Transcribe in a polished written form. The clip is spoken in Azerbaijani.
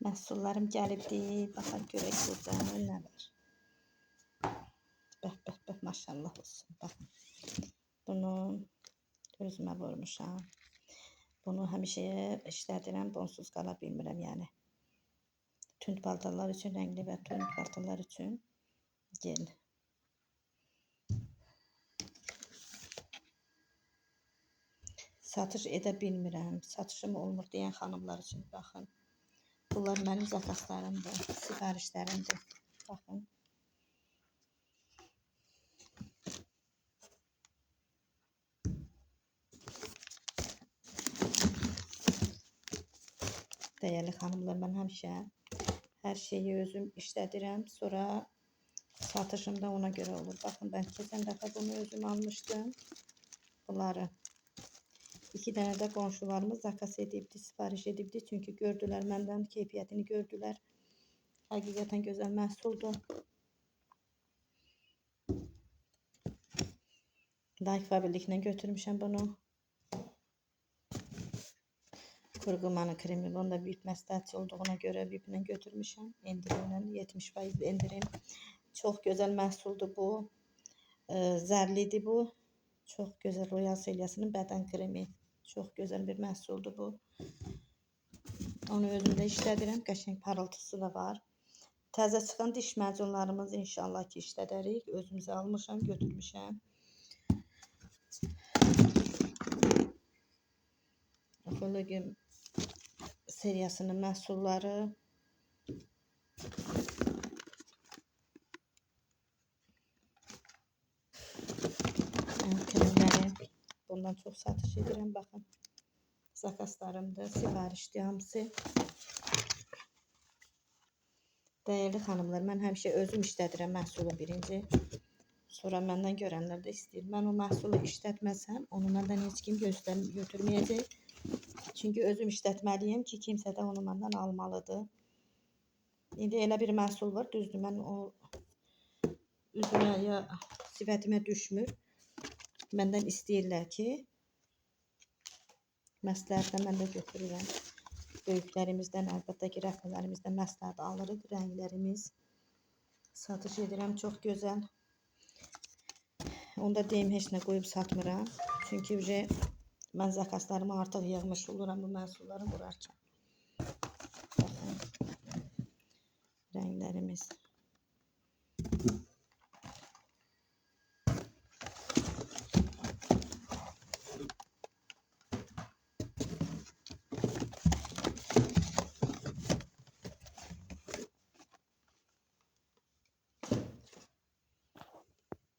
Məhsullarım gəlibdi. Baxaq görək burada nə var. Bəh, maşallah olsun. Baxın. Bunu özümə vurmuşam. Bunu həmişəyə işlədirəm, bonsuz qala bilmirəm yəni. Tünd paltarlar üçün, rəngli və tünd paltarlar üçün gel. Satış edə bilmirəm, satışım olmur deyən xanımlar üçün baxın. Bunlar mənim zakazlarımdır, sifarişlərimdir. Baxın. Dəyərli xanımlar, mən həmişə hər şeyi özüm işlədirəm, sonra satışım da ona görə olur. Baxın, mən keçən dəfə bunu özüm almışdım. Bunları 2 dənə də qonşularımız zakaz edibdi, sifariş edibdi. Çünki gördülər məndən, keyfiyyətini gördülər. Həqiqətən gözəl məhsuldur. Like fabirliklə götürmüşəm bunu. Kurqumanın kremi, onda VIP məsləhətçi olduğuna görə VIP-lə götürmüşəm. Endirimlə 70% endirim. Çox gözəl məhsuldur bu. Zərlidir bu. Çox gözəl Royal seriyasının bədən kremi. Çox gözəl bir məhsuldur bu. Onu özümdə işlədirəm. Qəşəng parıltısı da var. Təzə çıxan diş macunlarımız inşallah ki işlədərik. Özümüzə almışam, götürmüşəm. Ekologiya seriyasının məhsulları. Kremləri. Bundan çox satış edirəm, baxın. Zakazlarımdır, sifarişdir hamısı. Dəyərli xanımlar, mən həmişə özüm işlədirəm məhsulu birinci. Sonra məndən görənlər də istəyir. Mən o məhsulu işlətməsəm, onu məndən heç kim götürməyəcək. Çünki özüm işlətməliyim ki, kimsə də onu məndən almalıdır. İndi elə bir məhsul var, düzdür, mən o üzümə ya sifətimə düşmür. Məndən istəyirlər ki, məsləhətlə mən də götürürəm. Böyüklərimizdən, əlbəttə ki, rəfələrimizdən məsləhət alırıq. Rənglərimiz satış edirəm, çox gözəl. Onda deyim, heç nə qoyub satmıram. Çünki mən zakazlarımı artıq yığmış oluram bu məhsulları vurarkən. Baxın, rənglərimiz.